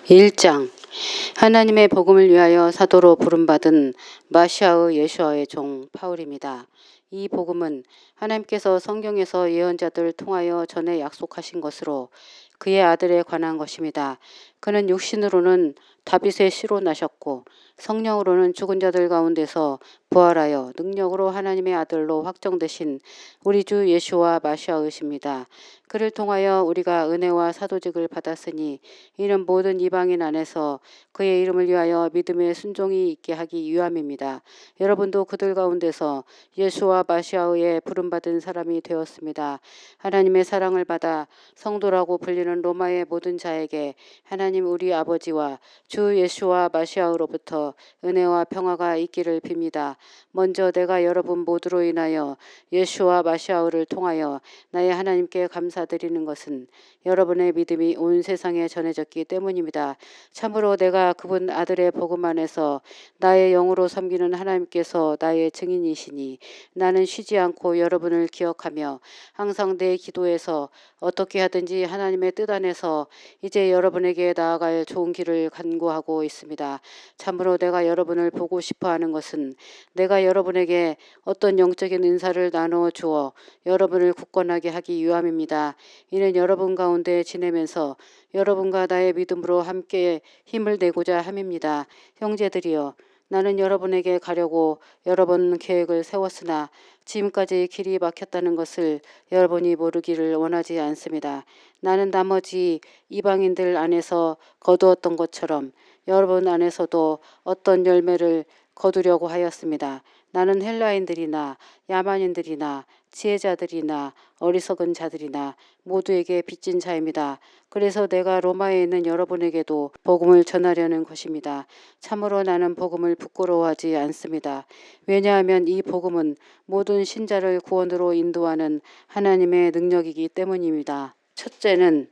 1장 하나님의 복음을 위하여 사도로 부름받은 마시아의 예수와의 종 바울입니다. 이 복음은 하나님께서 성경에서 예언자들을 통하여 전에 약속하신 것으로 그의 아들에 관한 것입니다. 그는 육신으로는 다윗의 씨로 나셨고 성령으로는 죽은 자들 가운데서 부활하여 능력으로 하나님의 아들로 확정되신 우리 주 예수와 마시아이십니다. 그를 통하여 우리가 은혜와 사도직을 받았으니 이는 모든 이방인 안에서 그의 이름을 위하여 믿음의 순종이 있게 하기 위함입니다. 여러분도 그들 가운데서 예수와 마시아의 부름받은 사람이 되었습니다. 하나님의 사랑을 받아 성도라고 불리는 로마의 모든 자에게 하나님 우리 아버지와 주 예수와 마시아로부터 은혜와 평화가 있기를 빕니다. 먼저 내가 여러분 모두로 인하여 예수와 마시아를 통하여 나의 하나님께 감사드리는 것은 여러분의 믿음이 온 세상에 전해졌기 때문입니다. 참으로 내가 그분 아들의 복음 안에서 나의 영으로 섬기는 하나님께서 나의 증인이시니 나는 쉬지 않고 여러분을 기억하며 항상 내 기도에서 어떻게 하든지 하나님의 뜻 안에서 이제 여러분에게 나아갈 좋은 길을 간구하고 있습니다. 참으로 내가 여러분을 보고 싶어하는 것은 내가 여러분에게 어떤 영적인 은사를 나누어 주어 여러분을 굳건하게 하기 위함입니다. 이는 여러분 가운데 지내면서 여러분과 나의 믿음으로 함께 힘을 내고자 함입니다. 형제들이여, 나는 여러분에게 가려고 여러 번 계획을 세웠으나 지금까지 길이 막혔다는 것을 여러분이 모르기를 원하지 않습니다. 나는 나머지 이방인들 안에서 거두었던 것처럼 여러분 안에서도 어떤 열매를 거두려고 하였습니다. 나는 헬라인들이나 야만인들이나 지혜자들이나 어리석은 자들이나 모두에게 빚진 자입니다. 그래서 내가 로마에 있는 여러분에게도 복음을 전하려는 것입니다. 참으로 나는 복음을 부끄러워하지 않습니다. 왜냐하면 이 복음은 모든 신자를 구원으로 인도하는 하나님의 능력이기 때문입니다. 첫째는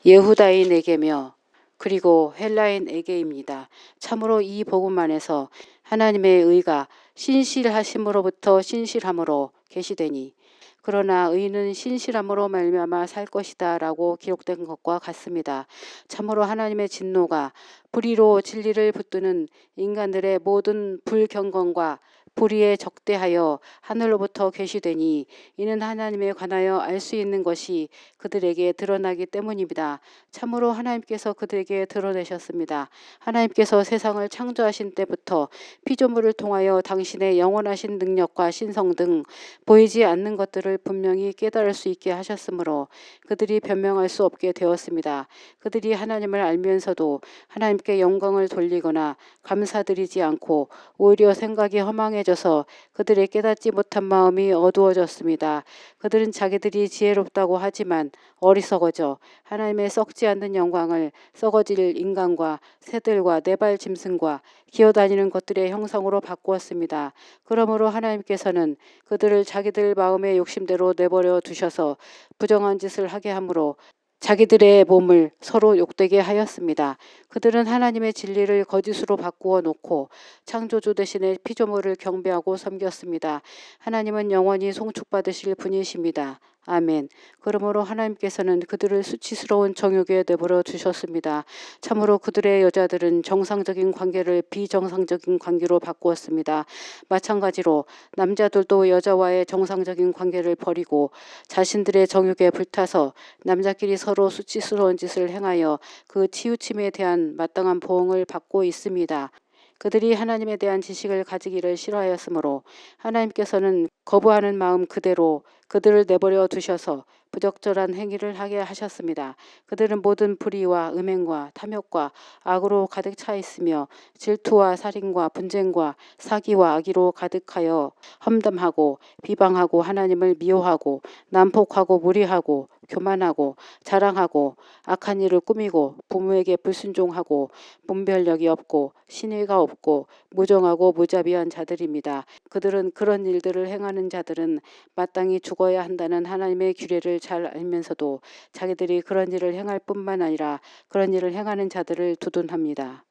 예후다인에게며 그리고 헬라인에게입니다. 참으로 이 복음 안에서 하나님의 의가 신실하심으로부터 신실함으로 계시되니 그러나 의는 신실함으로 말미암아 살 것이다 라고 기록된 것과 같습니다. 참으로 하나님의 진노가 불의로 진리를 붙드는 인간들의 모든 불경건과 불의에 적대하여 하늘로부터 계시되니 이는 하나님에 관하여 알 수 있는 것이 그들에게 드러나기 때문입니다. 참으로 하나님께서 그들에게 드러내셨습니다. 하나님께서 세상을 창조하신 때부터 피조물을 통하여 당신의 영원하신 능력과 신성 등 보이지 않는 것들을 분명히 깨달을 수 있게 하셨으므로 그들이 변명할 수 없게 되었습니다. 그들이 하나님을 알면서도 하나님께 영광을 돌리거나 감사드리지 않고 오히려 생각이 허망해져서 그들의 깨닫지 못한 마음이 어두워졌습니다. 그들은 자기들이 지혜롭다고 하지만 어리석어져 하나님의 썩지 않는 영광을 썩어질 인간과 새들과 네발 짐승과 기어다니는 것들의 형상으로 바꾸었습니다. 그러므로 하나님께서는 그들을 자기들 마음의 욕심대로 내버려 두셔서 부정한 짓을 하게 하므로 자기들의 몸을 서로 욕되게 하였습니다. 그들은 하나님의 진리를 거짓으로 바꾸어 놓고 창조주 대신에 피조물을 경배하고 섬겼습니다. 하나님은 영원히 송축받으실 분이십니다. 아멘. 그러므로 하나님께서는 그들을 수치스러운 정욕에 내버려 두셨습니다. 참으로 그들의 여자들은 정상적인 관계를 비정상적인 관계로 바꾸었습니다. 마찬가지로 남자들도 여자와의 정상적인 관계를 버리고 자신들의 정욕에 불타서 남자끼리 서로 수치스러운 짓을 행하여 그 치우침에 대한 마땅한 보응을 받고 있습니다. 그들이 하나님에 대한 지식을 가지기를 싫어하였으므로 하나님께서는 거부하는 마음 그대로 그들을 내버려 두셔서 부적절한 행위를 하게 하셨습니다. 그들은 모든 불의와 음행과 탐욕과 악으로 가득 차 있으며 질투와 살인과 분쟁과 사기와 악의로 가득하여 험담하고 비방하고 하나님을 미워하고 난폭하고 무리하고 교만하고 자랑하고 악한 일을 꾸미고 부모에게 불순종하고 분별력이 없고 신의가 없고 무정하고 무자비한 자들입니다. 그들은 그런 일들을 행하는 자들은 마땅히 죽어야 한다는 하나님의 규례를 잘 알면서도 자기들이 그런 일을 행할 뿐만 아니라 그런 일을 행하는 자들을 두둔합니다.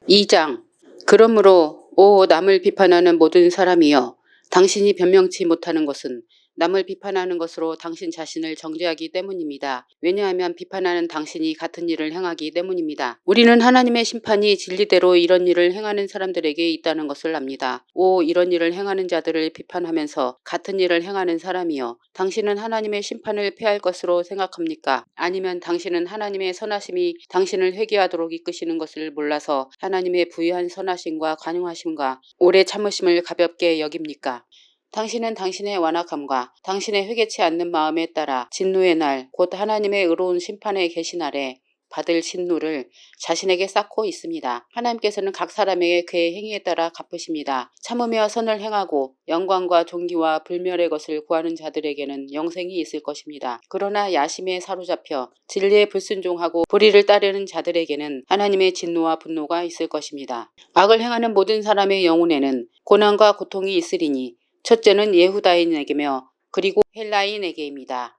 2장 그러므로 오 남을 비판하는 모든 사람이여 당신이 변명치 못하는 것은 남을 비판하는 것으로 당신 자신을 정죄하기 때문입니다. 왜냐하면 비판하는 당신이 같은 일을 행하기 때문입니다. 우리는 하나님의 심판이 진리대로 이런 일을 행하는 사람들에게 있다는 것을 압니다. 오, 이런 일을 행하는 자들을 비판하면서 같은 일을 행하는 사람이여, 당신은 하나님의 심판을 피할 것으로 생각합니까? 아니면 당신은 하나님의 선하심이 당신을 회개하도록 이끄시는 것을 몰라서 하나님의 부유한 선하심과 관용하심과 오래 참으심을 가볍게 여깁니까? 당신은 당신의 완악함과 당신의 회개치 않는 마음에 따라 진노의 날, 곧 하나님의 의로운 심판에 계신 날에 받을 진노를 자신에게 쌓고 있습니다. 하나님께서는 각 사람에게 그의 행위에 따라 갚으십니다. 참으며 선을 행하고 영광과 존귀와 불멸의 것을 구하는 자들에게는 영생이 있을 것입니다. 그러나 야심에 사로잡혀 진리에 불순종하고 불의를 따르는 자들에게는 하나님의 진노와 분노가 있을 것입니다. 악을 행하는 모든 사람의 영혼에는 고난과 고통이 있으리니 첫째는 예후다인에게며 그리고 헬라인에게입니다.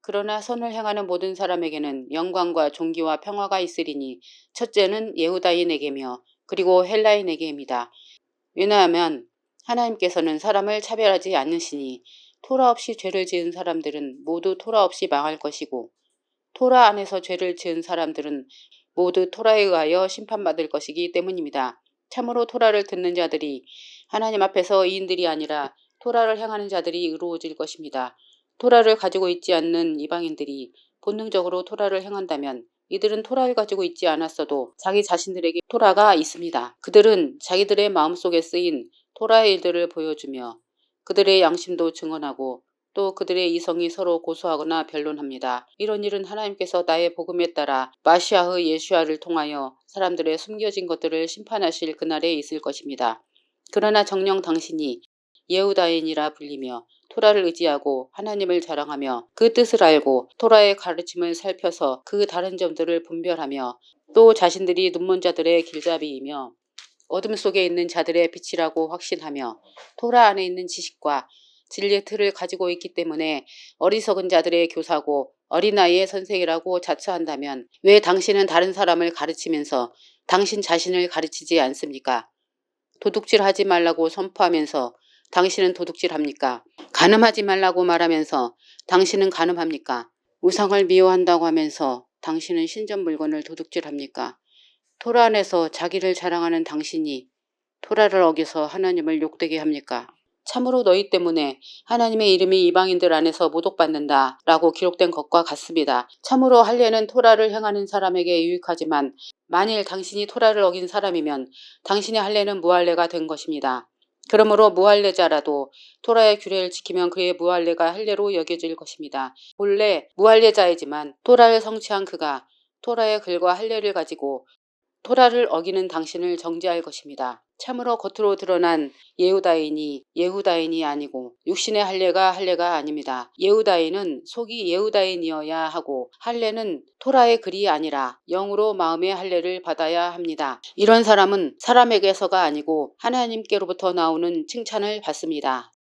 그러나 선을 행하는 모든 사람에게는 영광과 존귀와 평화가 있으리니 첫째는 예후다인에게며 그리고 헬라인에게입니다. 왜냐하면 하나님께서는 사람을 차별하지 않으시니 토라 없이 죄를 지은 사람들은 모두 토라 없이 망할 것이고 토라 안에서 죄를 지은 사람들은 모두 토라에 의하여 심판받을 것이기 때문입니다. 참으로 토라를 듣는 자들이 하나님 앞에서 의인들이 아니라 토라를 행하는 자들이 의로워질 것입니다. 토라를 가지고 있지 않는 이방인들이 본능적으로 토라를 행한다면 이들은 토라를 가지고 있지 않았어도 자기 자신들에게 토라가 있습니다. 그들은 자기들의 마음속에 쓰인 토라의 일들을 보여주며 그들의 양심도 증언하고 또 그들의 이성이 서로 고소하거나 변론합니다. 이런 일은 하나님께서 나의 복음에 따라 마시아의 예수야를 통하여 사람들의 숨겨진 것들을 심판하실 그날에 있을 것입니다. 그러나 정녕 당신이 예후다인이라 불리며 토라를 의지하고 하나님을 자랑하며 그 뜻을 알고 토라의 가르침을 살펴서 그 다른 점들을 분별하며 또 자신들이 눈먼 자들의 길잡이이며 어둠 속에 있는 자들의 빛이라고 확신하며 토라 안에 있는 지식과 진리의 틀을 가지고 있기 때문에 어리석은 자들의 교사고 어린아이의 선생이라고 자처한다면 왜 당신은 다른 사람을 가르치면서 당신 자신을 가르치지 않습니까? 도둑질하지 말라고 선포하면서 당신은 도둑질합니까? 간음하지 말라고 말하면서 당신은 간음합니까? 우상을 미워한다고 하면서 당신은 신전 물건을 도둑질합니까? 토라 안에서 자기를 자랑하는 당신이 토라를 어겨서 하나님을 욕되게 합니까? 참으로 너희 때문에 하나님의 이름이 이방인들 안에서 모독받는다 라고 기록된 것과 같습니다. 참으로 할례는 토라를 행하는 사람에게 유익하지만 만일 당신이 토라를 어긴 사람이면 당신의 할례는 무할례가 된 것입니다. 그러므로 무할례자라도 토라의 규례를 지키면 그의 무할례가 할례로 여겨질 것입니다. 본래 무할례자이지만 토라를 성취한 그가 토라의 글과 할례를 가지고 토라를 어기는 당신을 정죄할 것입니다. 참으로 겉으로 드러난 예후다인이 아니고 육신의 할례가 아닙니다. 예후다인은 속이 예후다인이어야 하고 할례는 토라의 글이 아니라 영으로 마음의 할례를 받아야 합니다. 이런 사람은 사람에게서가 아니고 하나님께로부터 나오는 칭찬을 받습니다.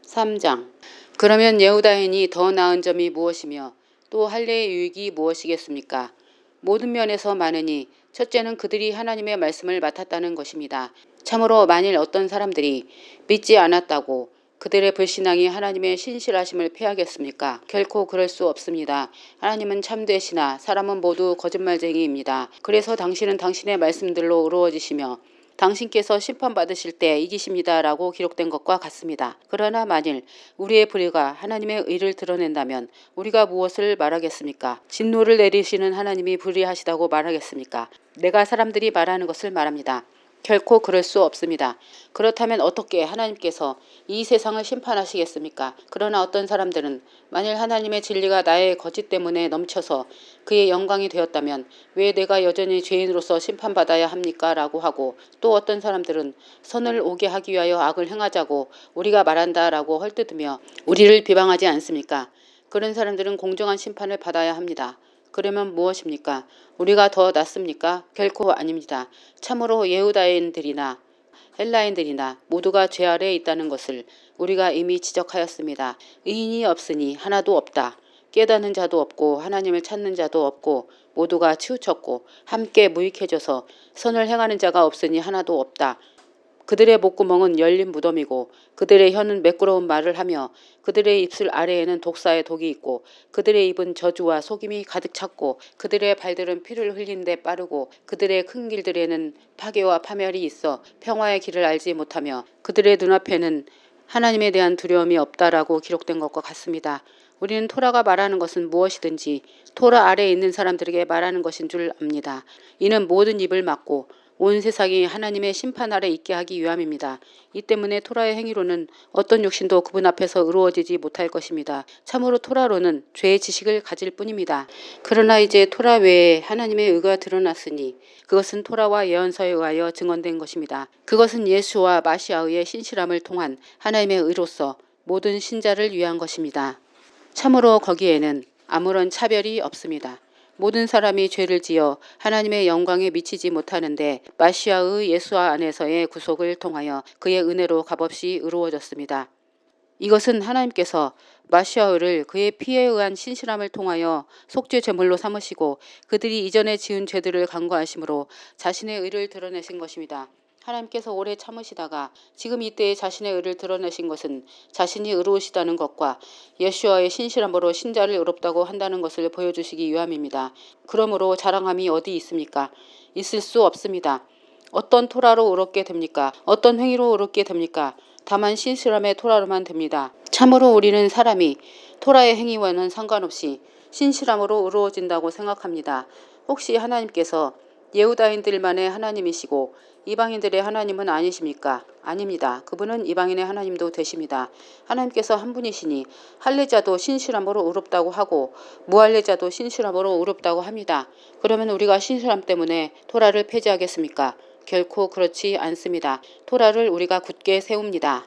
3장. 그러면 예후다인이 더 나은 점이 무엇이며 또 할례의 유익이 무엇이겠습니까? 모든 면에서 많으니 첫째는 그들이 하나님의 말씀을 맡았다는 것입니다. 참으로 만일 어떤 사람들이 믿지 않았다고 그들의 불신앙이 하나님의 신실하심을 패하겠습니까? 결코 그럴 수 없습니다. 하나님은 참되시나 사람은 모두 거짓말쟁이입니다. 그래서 당신은 당신의 말씀들로 의로워지시며 당신께서 심판받으실 때 이기십니다 라고 기록된 것과 같습니다. 그러나 만일 우리의 불의가 하나님의 의를 드러낸다면 우리가 무엇을 말하겠습니까? 진노를 내리시는 하나님이 불의하시다고 말하겠습니까? 내가 사람들이 말하는 것을 말합니다. 결코 그럴 수 없습니다. 그렇다면 어떻게 하나님께서 이 세상을 심판하시겠습니까? 그러나 어떤 사람들은 만일 하나님의 진리가 나의 거짓 때문에 넘쳐서 그의 영광이 되었다면 왜 내가 여전히 죄인으로서 심판받아야 합니까? 라고 하고 또 어떤 사람들은 선을 오게 하기 위하여 악을 행하자고 우리가 말한다 라고 헐뜯으며 우리를 비방하지 않습니까? 그런 사람들은 공정한 심판을 받아야 합니다. 그러면 무엇입니까? 우리가 더 낫습니까? 결코 아닙니다. 참으로 예후다인들이나 헬라인들이나 모두가 죄 아래에 있다는 것을 우리가 이미 지적하였습니다. 의인이 없으니 하나도 없다. 깨닫는 자도 없고 하나님을 찾는 자도 없고 모두가 치우쳤고 함께 무익해져서 선을 행하는 자가 없으니 하나도 없다. 그들의 목구멍은 열린 무덤이고 그들의 혀는 매끄러운 말을 하며 그들의 입술 아래에는 독사의 독이 있고 그들의 입은 저주와 속임이 가득 찼고 그들의 발들은 피를 흘린 데 빠르고 그들의 큰 길들에는 파괴와 파멸이 있어 평화의 길을 알지 못하며 그들의 눈앞에는 하나님에 대한 두려움이 없다라고 기록된 것과 같습니다. 우리는 토라가 말하는 것은 무엇이든지 토라 아래에 있는 사람들에게 말하는 것인 줄 압니다. 이는 모든 입을 막고 온 세상이 하나님의 심판 아래 있게 하기 위함입니다. 이 때문에 토라의 행위로는 어떤 육신도 그분 앞에서 의로워지지 못할 것입니다. 참으로 토라로는 죄의 지식을 가질 뿐입니다. 그러나 이제 토라 외에 하나님의 의가 드러났으니 그것은 토라와 예언서에 의하여 증언된 것입니다. 그것은 예수와 마시아의 신실함을 통한 하나님의 의로서 모든 신자를 위한 것입니다. 참으로 거기에는 아무런 차별이 없습니다. 모든 사람이 죄를 지어 하나님의 영광에 미치지 못하는데 마시아의 예수 안에서의 구속을 통하여 그의 은혜로 값없이 의로워졌습니다. 이것은 하나님께서 마시아를 그의 피에 의한 신실함을 통하여 속죄 제물로 삼으시고 그들이 이전에 지은 죄들을 간구하심으로 자신의 의를 드러내신 것입니다. 하나님께서 오래 참으시다가 지금 이때에 자신의 의를 드러내신 것은 자신이 의로우시다는 것과 예수와의 신실함으로 신자를 의롭다고 한다는 것을 보여주시기 위함입니다. 그러므로 자랑함이 어디 있습니까? 있을 수 없습니다. 어떤 토라로 의롭게 됩니까? 어떤 행위로 의롭게 됩니까? 다만 신실함의 토라로만 됩니다. 참으로 우리는 사람이 토라의 행위와는 상관없이 신실함으로 의로워진다고 생각합니다. 혹시 하나님께서 예후다인들만의 하나님이시고 이방인들의 하나님은 아니십니까? 아닙니다. 그분은 이방인의 하나님도 되십니다. 하나님께서 한 분이시니 할례자도 신실함으로 의롭다고 하고 무할례자도 신실함으로 의롭다고 합니다. 그러면 우리가 신실함 때문에 토라를 폐지하겠습니까? 결코 그렇지 않습니다. 토라를 우리가 굳게 세웁니다.